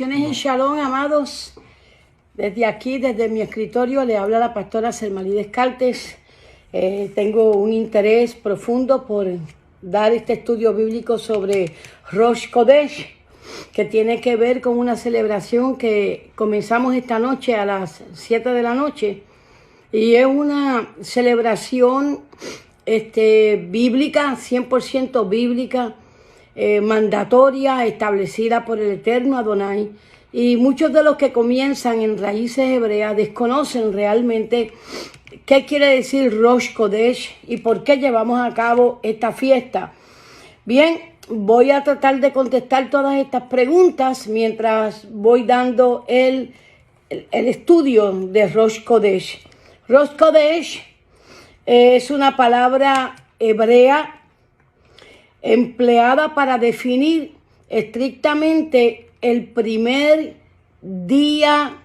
Bendiciones y shalom, amados. Desde aquí, desde mi escritorio, le habla la pastora Selmalí Descartes. Tengo un interés profundo por dar este estudio bíblico sobre Rosh Kodesh, que tiene que ver con una celebración que comenzamos esta noche a las 7 de la noche. Y es una celebración bíblica, 100% bíblica, mandatoria, establecida por el Eterno Adonai. Y muchos de los que comienzan en raíces hebreas desconocen realmente qué quiere decir Rosh Kodesh y por qué llevamos a cabo esta fiesta. Bien, voy a tratar de contestar todas estas preguntas mientras voy dando el estudio de Rosh Kodesh. Rosh Kodesh es una palabra hebrea empleada para definir estrictamente el primer día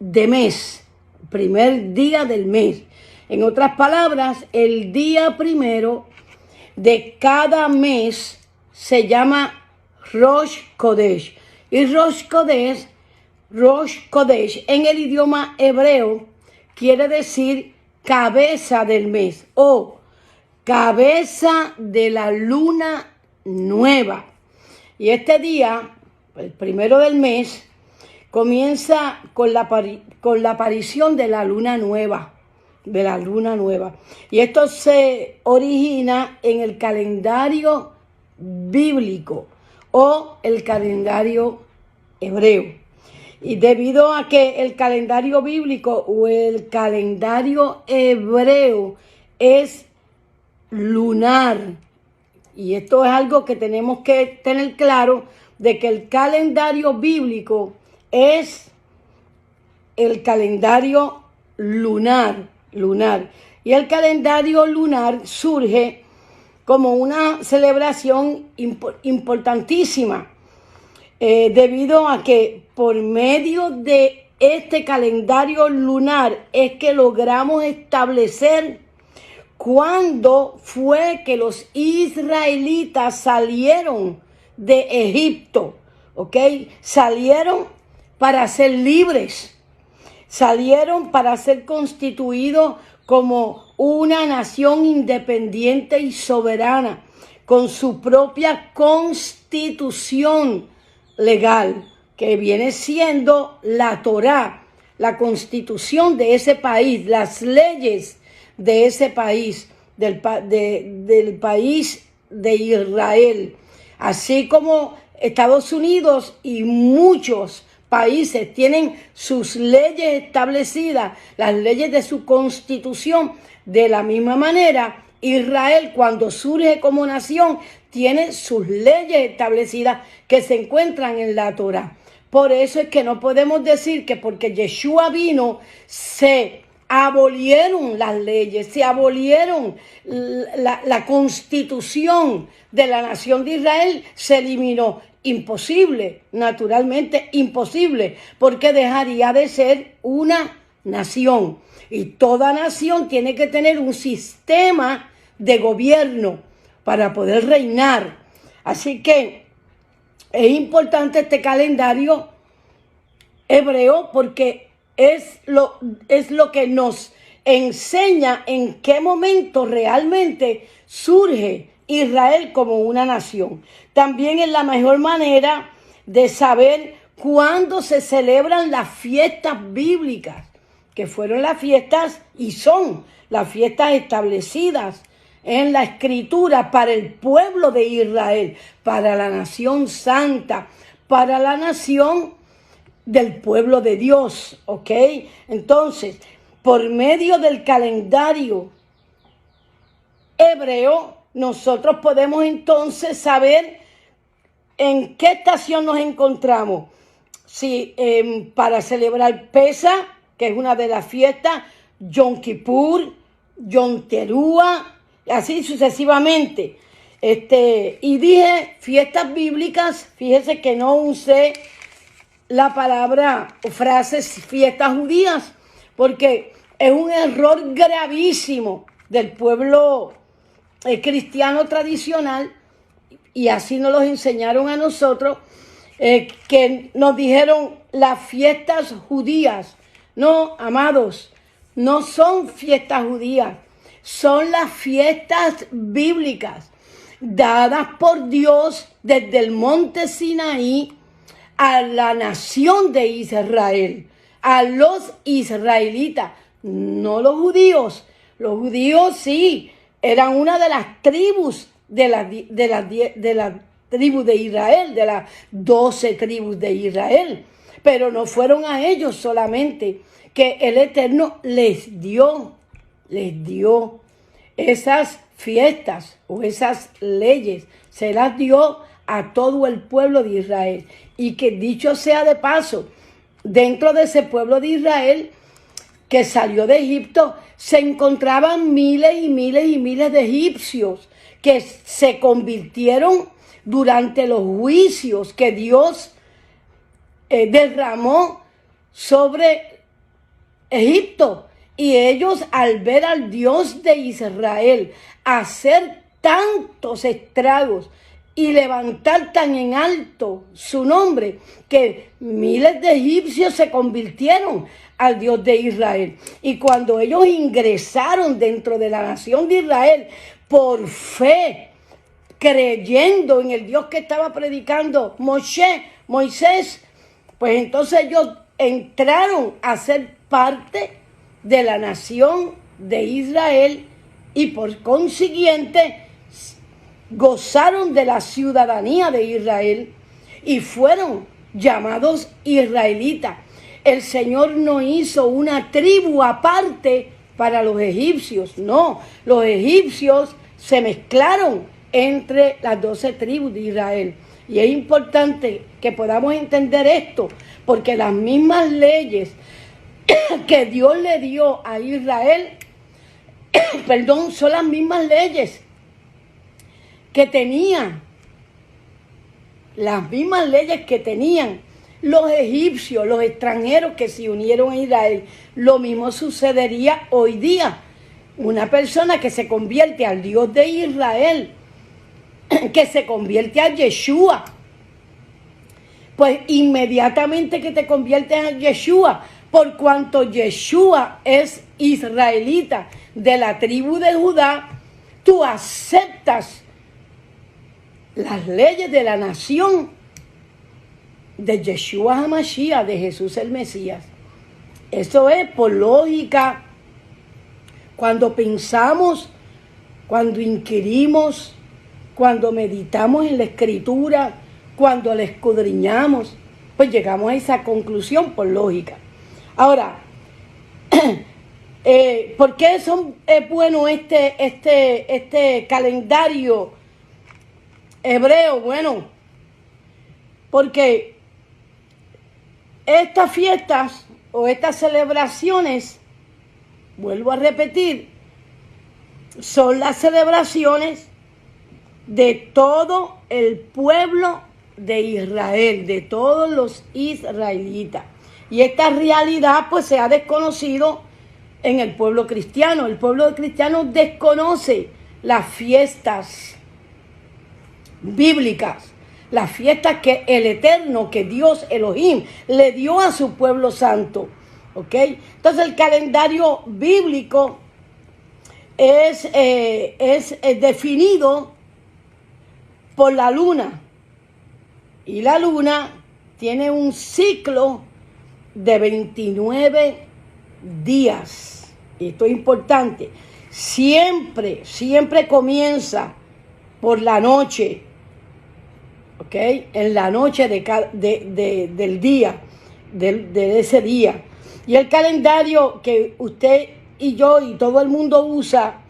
de mes, primer día del mes. En otras palabras, el día primero de cada mes se llama Rosh Kodesh. Y Rosh Kodesh en el idioma hebreo quiere decir cabeza del mes o cabeza de la luna nueva. Y este día, el primero del mes, comienza con la aparición de la luna nueva. Y esto se origina en el calendario bíblico o el calendario hebreo. Y debido a que el calendario bíblico o el calendario hebreo es lunar, y esto es algo que tenemos que tener claro, de que el calendario bíblico es el calendario lunar. Y el calendario lunar surge como una celebración importantísima, debido a que por medio de este calendario lunar es que logramos establecer cuándo fue que los israelitas salieron de Egipto, ¿ok? Salieron para ser libres, salieron para ser constituidos como una nación independiente y soberana, con su propia constitución legal, que viene siendo la Torá, la constitución de ese país, las leyes de ese país, del país de Israel. Así como Estados Unidos y muchos países tienen sus leyes establecidas, las leyes de su constitución, de la misma manera, Israel, cuando surge como nación, tiene sus leyes establecidas que se encuentran en la Torá. Por eso es que no podemos decir que porque Yeshua vino, se abolieron las leyes, se abolieron la constitución de la nación de Israel, se eliminó. Imposible, naturalmente imposible, porque dejaría de ser una nación. Y toda nación tiene que tener un sistema de gobierno para poder reinar. Así que es importante este calendario hebreo porque es lo que nos enseña en qué momento realmente surge Israel como una nación. También es la mejor manera de saber cuándo se celebran las fiestas bíblicas, que fueron las fiestas y son las fiestas establecidas en la Escritura para el pueblo de Israel, para la nación santa, para la nación del pueblo de Dios, ¿ok? Entonces, por medio del calendario hebreo, nosotros podemos entonces saber en qué estación nos encontramos. Si para celebrar Pesach, que es una de las fiestas, Yom Kippur, Yom Teruah, así sucesivamente. Y dije fiestas bíblicas, fíjese que no usé la palabra o frases fiestas judías, porque es un error gravísimo del pueblo cristiano tradicional, y así nos los enseñaron a nosotros, que nos dijeron las fiestas judías. No, amados, no son fiestas judías, son las fiestas bíblicas dadas por Dios desde el monte Sinaí a la nación de Israel, a los israelitas, no los judíos. Los judíos sí, eran una de las tribus de la tribu de Israel, de las 12 tribus de Israel. Pero no fueron a ellos solamente que el Eterno les dio esas fiestas o esas leyes, se las dio a todo el pueblo de Israel. Y que dicho sea de paso, dentro de ese pueblo de Israel que salió de Egipto, se encontraban miles y miles y miles de egipcios que se convirtieron durante los juicios que Dios derramó sobre Egipto. Y ellos, al ver al Dios de Israel hacer tantos estragos y levantar tan en alto su nombre, que miles de egipcios se convirtieron al Dios de Israel. Y cuando ellos ingresaron dentro de la nación de Israel por fe, creyendo en el Dios que estaba predicando Moisés, pues entonces ellos entraron a ser parte de la nación de Israel y por consiguiente gozaron de la ciudadanía de Israel y fueron llamados israelitas. El Señor no hizo una tribu aparte para los egipcios, no, los egipcios se mezclaron entre las 12 tribus de Israel. Y es importante que podamos entender esto, porque las mismas leyes que Dios le dio a Israel, son las mismas leyes que tenían, los egipcios, los extranjeros que se unieron a Israel. Lo mismo sucedería hoy día. Una persona que se convierte al Dios de Israel, que se convierte a Yeshua, pues inmediatamente que te conviertes a Yeshua, por cuanto Yeshua es israelita de la tribu de Judá, tú aceptas las leyes de la nación de Yeshua HaMashiach, de Jesús el Mesías. Eso es por lógica. Cuando pensamos, cuando inquirimos, cuando meditamos en la Escritura, cuando la escudriñamos, pues llegamos a esa conclusión por lógica. Ahora, ¿por qué es bueno este calendario hebreo? Bueno, porque estas fiestas o estas celebraciones, vuelvo a repetir, son las celebraciones de todo el pueblo de Israel, de todos los israelitas. Y esta realidad pues se ha desconocido en el pueblo cristiano. El pueblo cristiano desconoce las fiestas bíblicas, las fiestas que el Eterno, que Dios Elohim le dio a su pueblo santo. ¿Ok? Entonces el calendario bíblico es definido por la luna. Y la luna tiene un ciclo de 29 días. Y esto es importante. Siempre comienza por la noche. ¿Ok? En la noche del día, de ese día. Y el calendario que usted y yo y todo el mundo usa,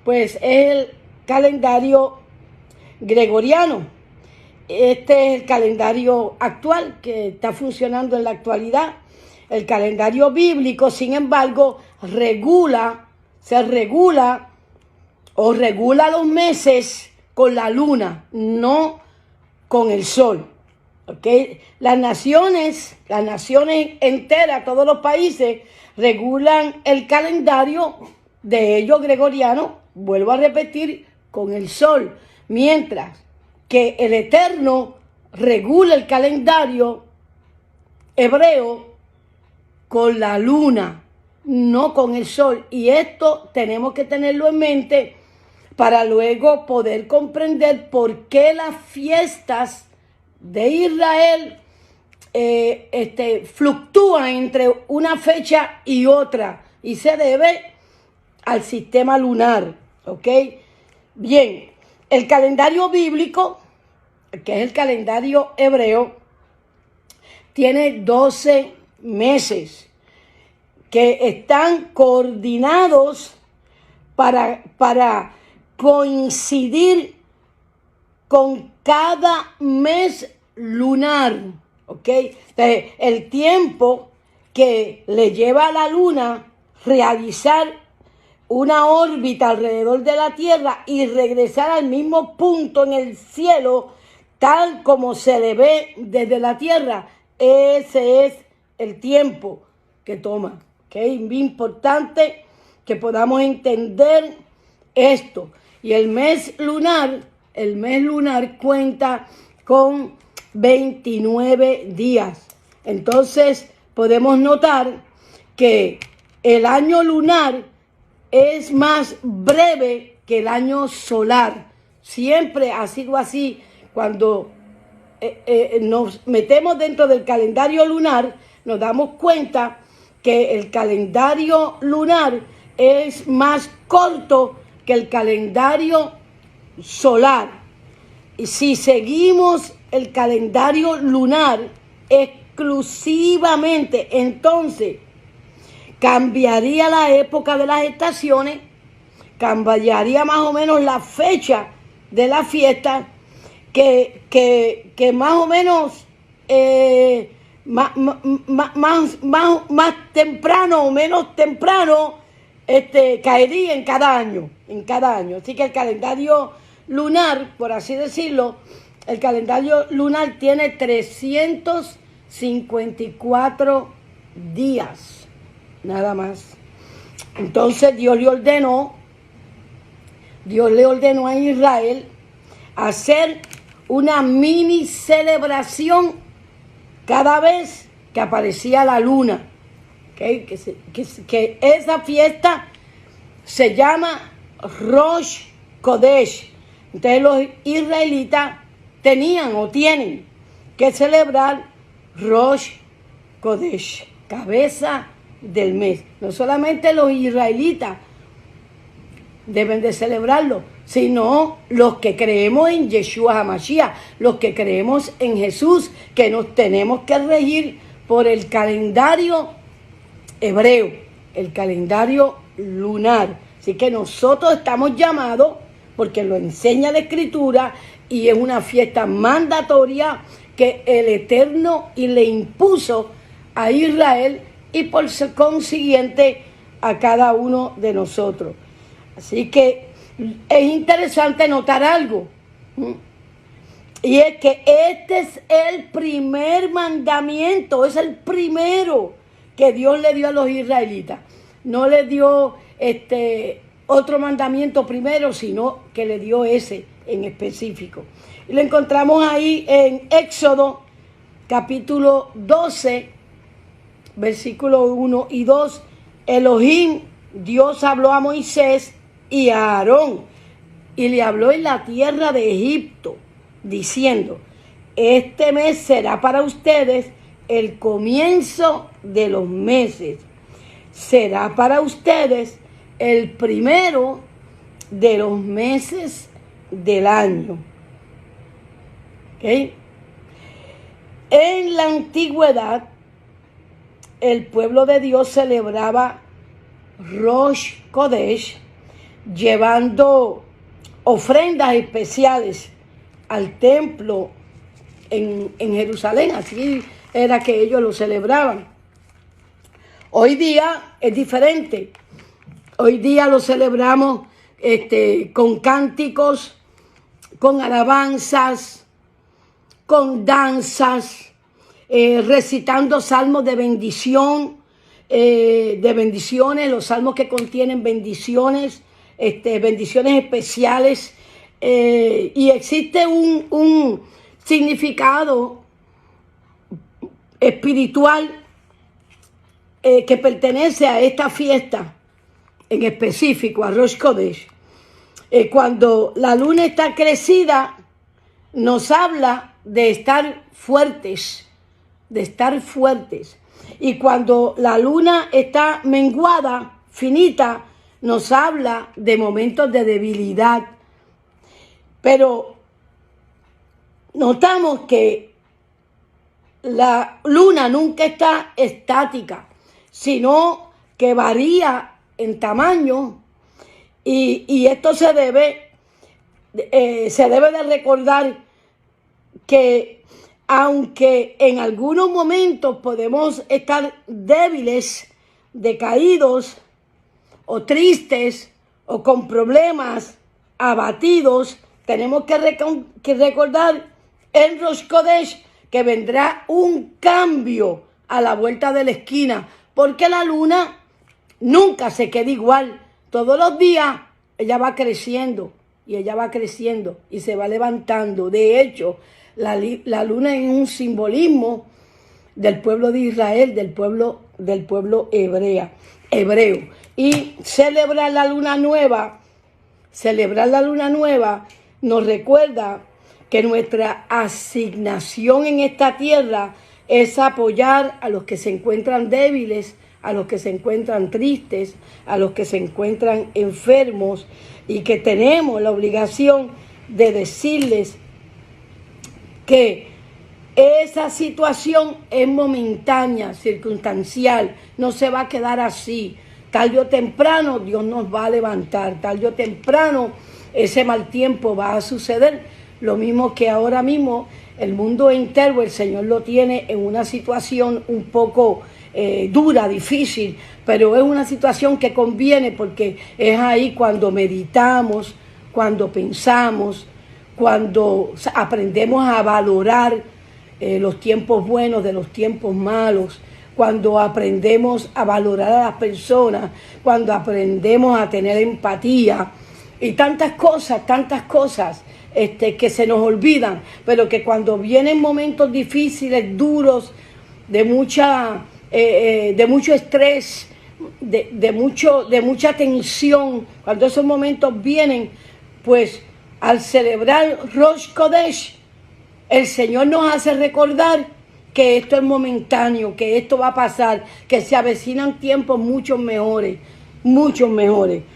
pues es el calendario gregoriano. Este es el calendario actual que está funcionando en la actualidad. El calendario bíblico, sin embargo, regula los meses con la luna, no con el sol. ¿Okay? Las naciones enteras, todos los países, regulan el calendario de ellos gregoriano, vuelvo a repetir, con el sol, mientras que el Eterno regula el calendario hebreo con la luna, no con el sol. Y esto tenemos que tenerlo en mente para luego poder comprender por qué las fiestas de Israel fluctúan entre una fecha y otra, y se debe al sistema lunar, ¿ok? Bien, el calendario bíblico, que es el calendario hebreo, tiene 12 meses que están coordinados para coincidir con cada mes lunar, ¿ok? Entonces, el tiempo que le lleva a la luna realizar una órbita alrededor de la Tierra y regresar al mismo punto en el cielo, tal como se le ve desde la Tierra, ese es el tiempo que toma. ¿Ok? Es muy importante que podamos entender esto. Y el mes lunar cuenta con 29 días. Entonces podemos notar que el año lunar es más breve que el año solar. Siempre ha sido así. Cuando nos metemos dentro del calendario lunar, nos damos cuenta que el calendario lunar es más corto que el calendario solar. Y si seguimos el calendario lunar exclusivamente, entonces cambiaría la época de las estaciones, cambiaría más o menos la fecha de la fiesta, que más o menos más temprano o menos temprano caería en cada año. Así que el calendario lunar, por así decirlo, el calendario lunar tiene 354 días, nada más. Entonces Dios le ordenó a Israel hacer una mini celebración cada vez que aparecía la luna. ¿Okay? Que esa fiesta se llama Rosh Kodesh. Entonces los israelitas tenían o tienen que celebrar Rosh Kodesh, cabeza del mes. No solamente los israelitas deben de celebrarlo, sino los que creemos en Yeshua HaMashiach, los que creemos en Jesús, que nos tenemos que regir por el calendario hebreo, el calendario lunar. Así que nosotros estamos llamados, porque lo enseña la Escritura, y es una fiesta mandatoria que el Eterno y le impuso a Israel y por consiguiente a cada uno de nosotros. Así que es interesante notar algo, y es que este es el primer mandamiento, es el primero que Dios le dio a los israelitas. No le dio otro mandamiento primero, sino que le dio ese en específico. Y lo encontramos ahí en Éxodo capítulo 12, versículos 1 y 2. Elohim, Dios habló a Moisés y a Aarón, y le habló en la tierra de Egipto, diciendo: este mes será para ustedes el comienzo de los meses. Será para ustedes el primero de los meses del año. ¿Okay? En la antigüedad, el pueblo de Dios celebraba Rosh Kodesh llevando ofrendas especiales al templo en Jerusalén. Así era que ellos lo celebraban. Hoy día es diferente. Hoy día lo celebramos con cánticos, con alabanzas, con danzas, recitando salmos de bendición, de bendiciones, los salmos que contienen bendiciones, bendiciones especiales. Y existe significado espiritual que pertenece a esta fiesta, en específico a Rosh Kodesh. Cuando la luna está crecida, nos habla de estar fuertes, de estar fuertes. Y cuando la luna está menguada, finita, nos habla de momentos de debilidad. Pero notamos que la luna nunca está estática, sino que varía en tamaño, y esto se debe de recordar que aunque en algunos momentos podemos estar débiles, decaídos o tristes o con problemas, abatidos, tenemos que recordar en Rosh Kodesh que vendrá un cambio a la vuelta de la esquina, porque la luna nunca se queda igual. Todos los días ella va creciendo y ella va creciendo y se va levantando. De hecho, la luna es un simbolismo del pueblo de Israel, del pueblo hebreo. Y celebrar la luna nueva nos recuerda que nuestra asignación en esta tierra es apoyar a los que se encuentran débiles, a los que se encuentran tristes, a los que se encuentran enfermos, y que tenemos la obligación de decirles que esa situación es momentánea, circunstancial, no se va a quedar así. Tarde o temprano Dios nos va a levantar, tarde o temprano ese mal tiempo va a suceder. Lo mismo que ahora mismo el mundo entero, el Señor lo tiene en una situación un poco dura, difícil, pero es una situación que conviene, porque es ahí cuando meditamos, cuando pensamos, cuando aprendemos a valorar los tiempos buenos de los tiempos malos, cuando aprendemos a valorar a las personas, cuando aprendemos a tener empatía y tantas cosas que se nos olvidan, pero que cuando vienen momentos difíciles, duros, de mucho estrés, de mucha tensión, cuando esos momentos vienen, pues al celebrar Rosh Kodesh, el Señor nos hace recordar que esto es momentáneo, que esto va a pasar, que se avecinan tiempos mucho mejores.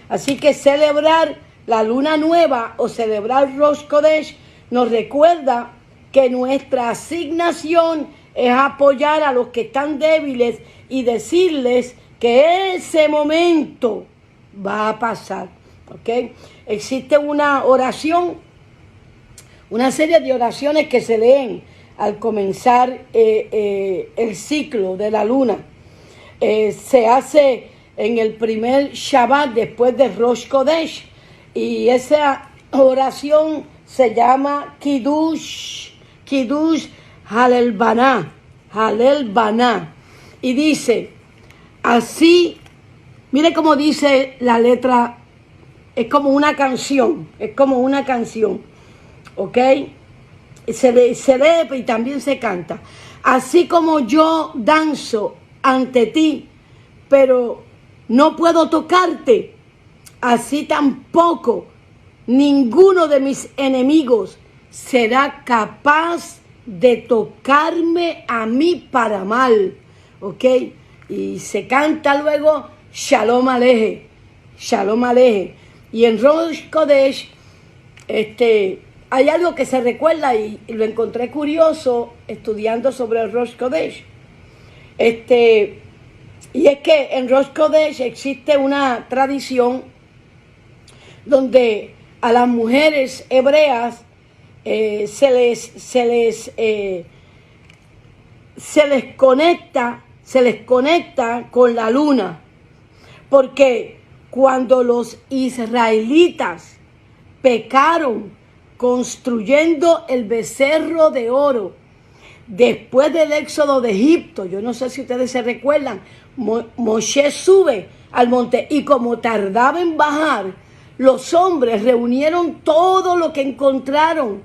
Así que celebrar la luna nueva o celebrar Rosh Kodesh nos recuerda que nuestra asignación es apoyar a los que están débiles y decirles que ese momento va a pasar. ¿Ok? Existe una oración, una serie de oraciones que se leen al comenzar el ciclo de la luna. Se hace en el primer Shabbat después de Rosh Kodesh, y esa oración se llama Kiddush Halel Baná, y dice así. Mire cómo dice la letra, es como una canción, ¿ok? Se lee y también se canta. Así como yo danzo ante ti, pero no puedo tocarte, así tampoco ninguno de mis enemigos será capaz de tocarme a mí para mal, ¿ok? Y se canta luego Shalom Aleje. Y en Rosh Kodesh, hay algo que se recuerda y lo encontré curioso estudiando sobre el Rosh Kodesh. Y es que en Rosh Kodesh existe una tradición donde a las mujeres hebreas se les conecta con la luna, porque cuando los israelitas pecaron construyendo el becerro de oro después del éxodo de Egipto, yo no sé si ustedes se recuerdan, Moshe sube al monte y como tardaba en bajar, los hombres reunieron todo lo que encontraron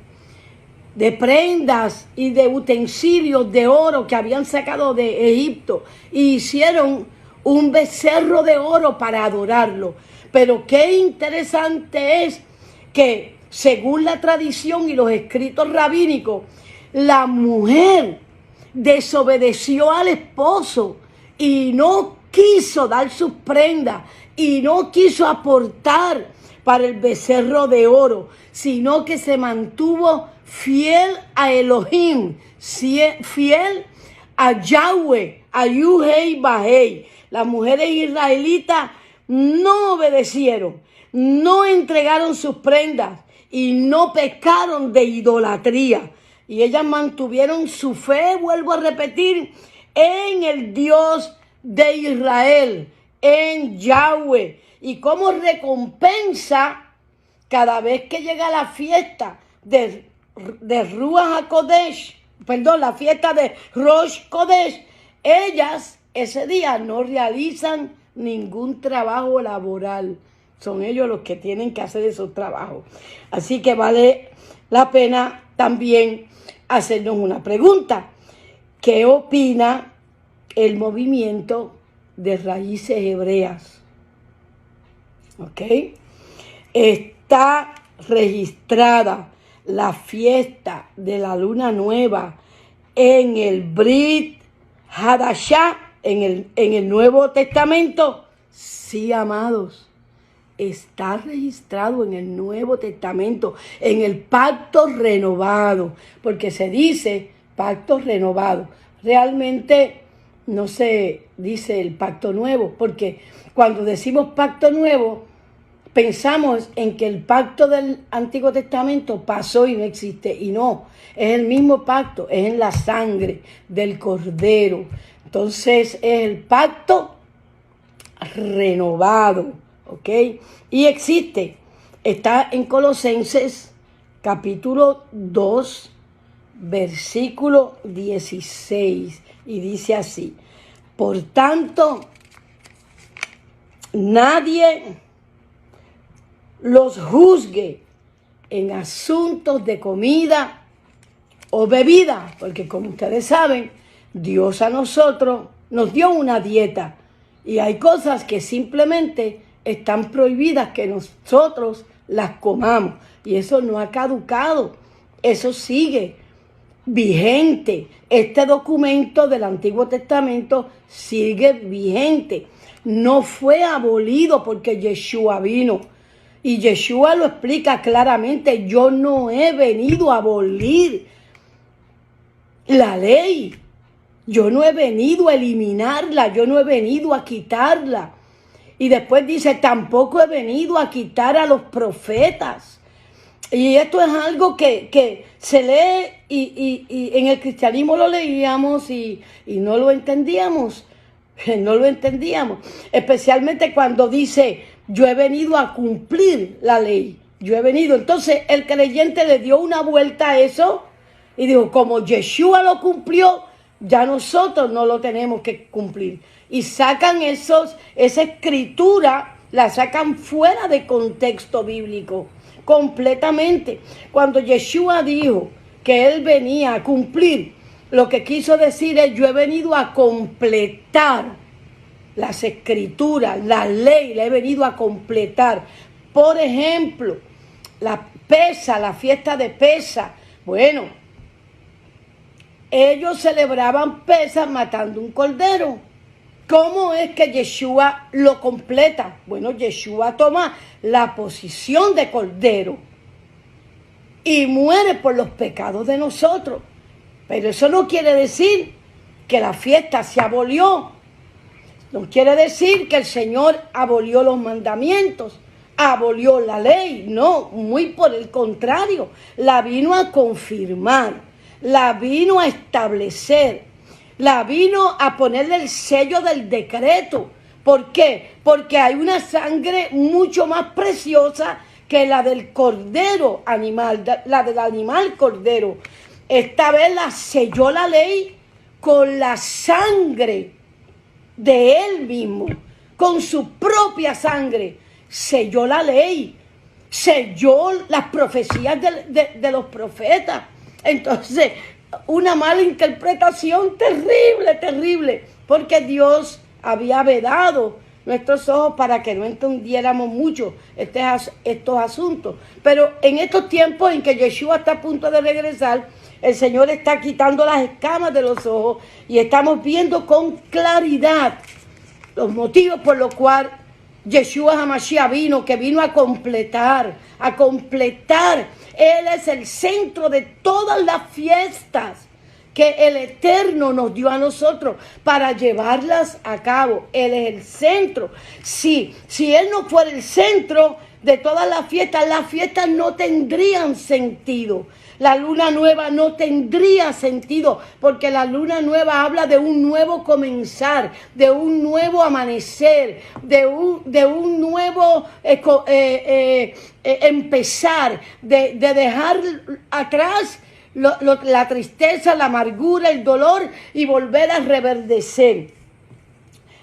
de prendas y de utensilios de oro que habían sacado de Egipto y hicieron un becerro de oro para adorarlo. Pero qué interesante es que, según la tradición y los escritos rabínicos, la mujer desobedeció al esposo y no quiso dar sus prendas y no quiso aportar para el becerro de oro, sino que se mantuvo fiel a Elohim, fiel a Yahweh, a Yuhei Bahei. Las mujeres israelitas no obedecieron, no entregaron sus prendas y no pecaron de idolatría. Y ellas mantuvieron su fe, vuelvo a repetir, en el Dios de Israel, en Yahweh. Y como recompensa, cada vez que llega la fiesta de Ruach HaKodesh, la fiesta de Rosh Kodesh, ellas ese día no realizan ningún trabajo laboral. Son ellos los que tienen que hacer esos trabajos. Así que vale la pena también hacernos una pregunta. ¿Qué opina el movimiento de raíces hebreas? ¿Ok? Está registrada la fiesta de la luna nueva en el Brit Hadashah, en el Nuevo Testamento. Sí, amados, está registrado en el Nuevo Testamento, en el pacto renovado, porque se dice pacto renovado. Realmente no se dice el pacto nuevo, porque cuando decimos pacto nuevo, pensamos en que el pacto del Antiguo Testamento pasó y no existe, y no, es el mismo pacto, es en la sangre del Cordero. Entonces es el pacto renovado, ¿ok? Y existe, está en Colosenses capítulo 2, versículo 16, y dice así: por tanto, nadie los juzgue en asuntos de comida o bebida, porque como ustedes saben, Dios a nosotros nos dio una dieta y hay cosas que simplemente están prohibidas que nosotros las comamos, y eso no ha caducado, eso sigue vigente. Este documento del Antiguo Testamento sigue vigente, no fue abolido porque Yeshua vino. Y Yeshua lo explica claramente: yo no he venido a abolir la ley, yo no he venido a eliminarla, yo no he venido a quitarla. Y después dice: tampoco he venido a quitar a los profetas. Y esto es algo que se lee y en el cristianismo lo leíamos y no lo entendíamos. No lo entendíamos. Especialmente cuando dice: yo he venido a cumplir la ley. Yo he venido. Entonces el creyente le dio una vuelta a eso y dijo: como Yeshua lo cumplió, ya nosotros no lo tenemos que cumplir. Y sacan esa escritura, la sacan fuera de contexto bíblico, completamente. Cuando Yeshua dijo que él venía a cumplir, lo que quiso decir es: yo he venido a completar las escrituras, la ley, la he venido a completar. Por ejemplo, la fiesta de Pesa. Bueno, ellos celebraban Pesa matando un cordero. ¿Cómo es que Yeshua lo completa? Bueno, Yeshua toma la posición de cordero y muere por los pecados de nosotros. Pero eso no quiere decir que la fiesta se abolió. No quiere decir que el Señor abolió los mandamientos, abolió la ley. No, muy por el contrario. La vino a confirmar, la vino a establecer, la vino a ponerle el sello del decreto. ¿Por qué? Porque hay una sangre mucho más preciosa que la del cordero animal, la del animal cordero. Esta vez la selló la ley con la sangre de él mismo, con su propia sangre. Selló la ley, selló las profecías de los profetas. Entonces, una mala interpretación terrible, terrible, porque Dios había vedado nuestros ojos para que no entendiéramos mucho estos asuntos. Pero en estos tiempos en que Yeshua está a punto de regresar, el Señor está quitando las escamas de los ojos y estamos viendo con claridad los motivos por los cuales Yeshua HaMashiach vino a completar. Él es el centro de todas las fiestas que el Eterno nos dio a nosotros para llevarlas a cabo. Él es el centro. Si Él no fuera el centro de todas las fiestas no tendrían sentido. La luna nueva no tendría sentido, porque la luna nueva habla de un nuevo comenzar, de un nuevo amanecer, de un nuevo empezar, de dejar atrás la tristeza, la amargura, el dolor y volver a reverdecer.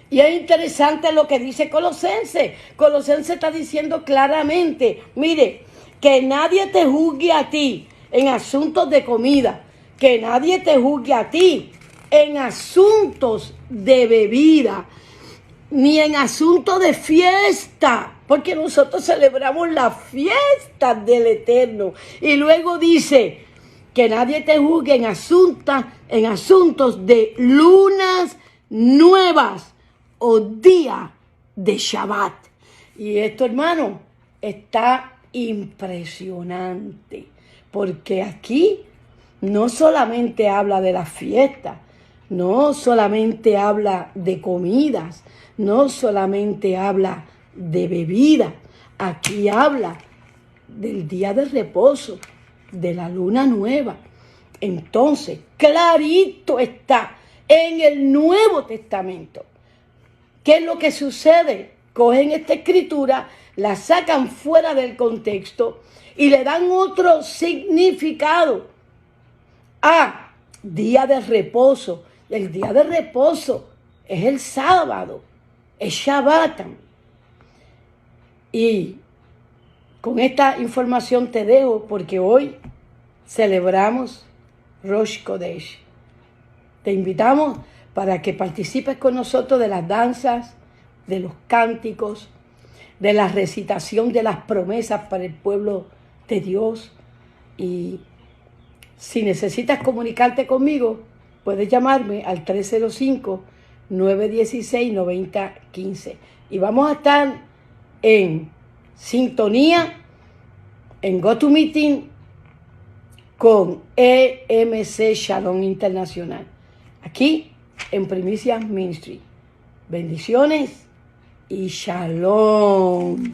Y es interesante lo que dice Colosenses. Colosenses está diciendo claramente, mire, que nadie te juzgue a ti en asuntos de comida, que nadie te juzgue a ti en asuntos de bebida, ni en asuntos de fiesta, porque nosotros celebramos las fiestas del Eterno. Y luego dice que nadie te juzgue en asuntos de lunas nuevas o día de Shabbat. Y esto, hermano, está impresionante, porque aquí no solamente habla de las fiestas, no solamente habla de comidas, no solamente habla de bebida, aquí habla del día de reposo, de la luna nueva. Entonces, clarito está en el Nuevo Testamento. ¿Qué es lo que sucede? Cogen esta escritura, la sacan fuera del contexto y le dan otro significado. Día de reposo. El día de reposo es el sábado, es Shabbat. Y con esta información te dejo, porque hoy celebramos Rosh Kodesh. Te invitamos para que participes con nosotros de las danzas, de los cánticos, de la recitación de las promesas para el pueblo de Dios. Y si necesitas comunicarte conmigo, puedes llamarme al 305-916-9015. Y vamos a estar en sintonía, en GoToMeeting, con EMC Shalom Internacional, aquí en Primicias Ministry. Bendiciones y Shalom.